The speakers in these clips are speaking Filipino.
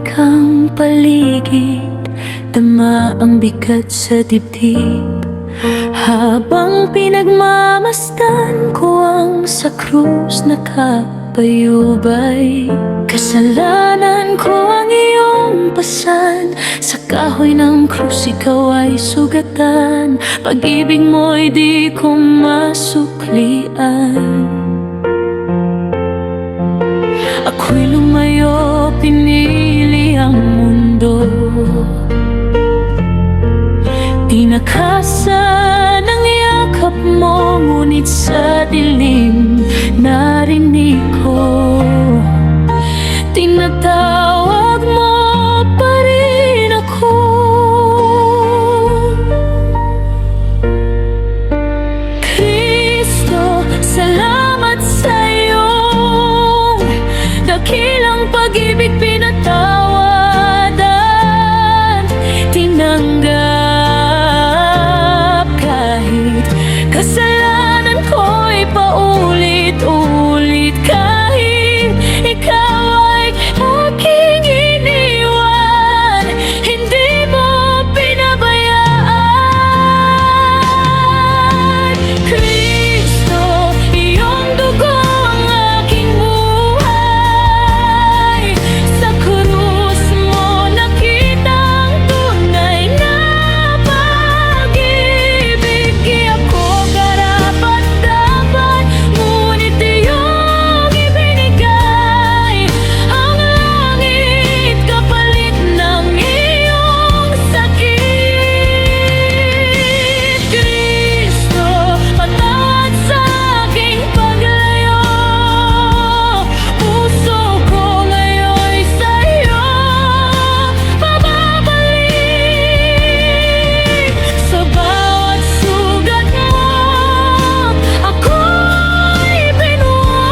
kang paligid, tama ang bigat sa dibdib. Habang pinagmamasdan ko ang sa krus nakapayubay, kasalanan ko ang iyong pasan. Sa kahoy ng krus ikaw ay sugatan, pag-ibig mo'y di ko masuklian. Ako'y lumayo, pinili ang mundo, tinakasan ang yakap mo, ngunit sa dilim narinig ko, tinatawag mo pa rin ako. Kristo, salamat sa'yo, dakilang pag-ibig pinatawadan, tinanggap kahit kasalanan ko'y paulit-ulit, kahit ikaw ay aking iniwan, hindi mo pinabayaan. Kristo, iyong dugo ang aking buhay, sa krus mo nakita ang tunay na pag-ibig. Di ako karapat-dapat, ngunit iyong ibinigay ang langit kapalit ng iyong sakit. Kristo, patawad sa aking paglayo, puso ko ngayon'y sa'yo mababalik. Sa bawat sugat mo ako'y binuo,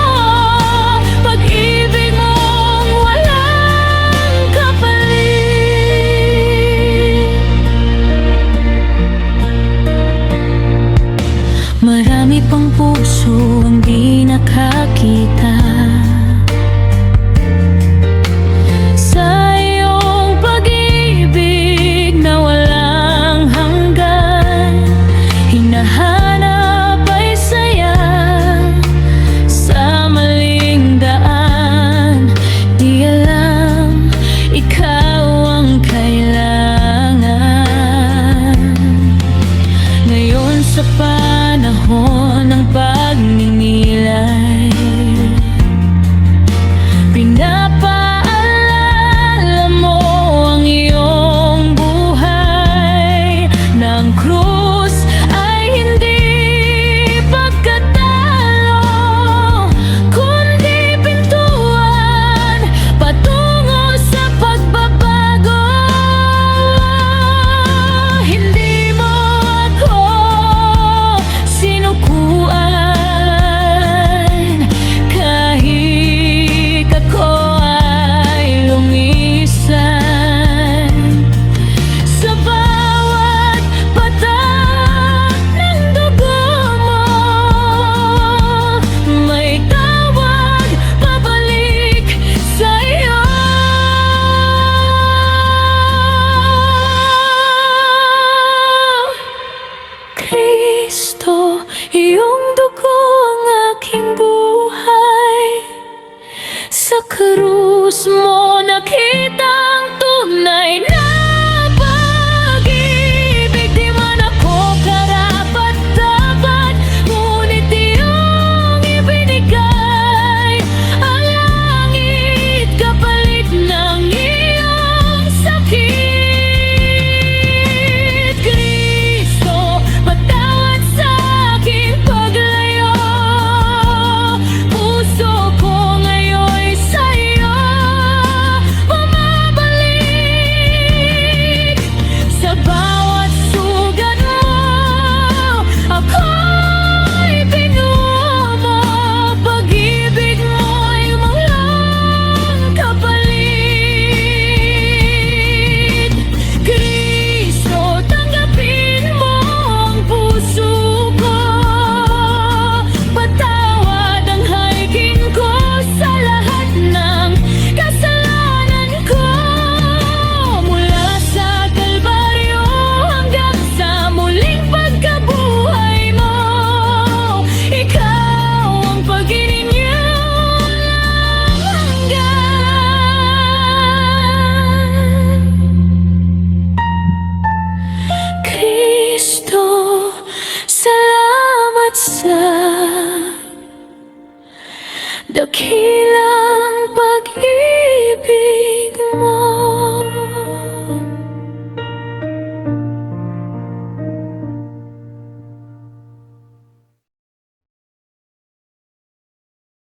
pag-ibig mong walang kapalit. Marami pang puso ang di nakakita sa iyong pag-ibig na walang hanggan. Hinahanap ay saya sa maling daan, di alam ikaw ang kailangan. Ngayon sa panahon ng pagninilay, pinapaalala mo ang iyong buhay, ng krus ay hindi pagkatalo, kundi pintuan patungo sa pagbabago. Hindi mo ako sinukuan, kahit ako ay lumisan. Sa bawat patak ng dugo mo, may tawag pabalik sa'yo. Kristo, iyong dugo ang aking buhay, sa krus mo nakita ang tunay na pag-ibig. Di man ako karapat-dapat, ngunit iyong ibinigay ang langit kapalit ng iyong sakit. Kristo, patawad sa aking paglayo, puso ko ngayon'y sa'yo mababalik. dakilang pag-ibig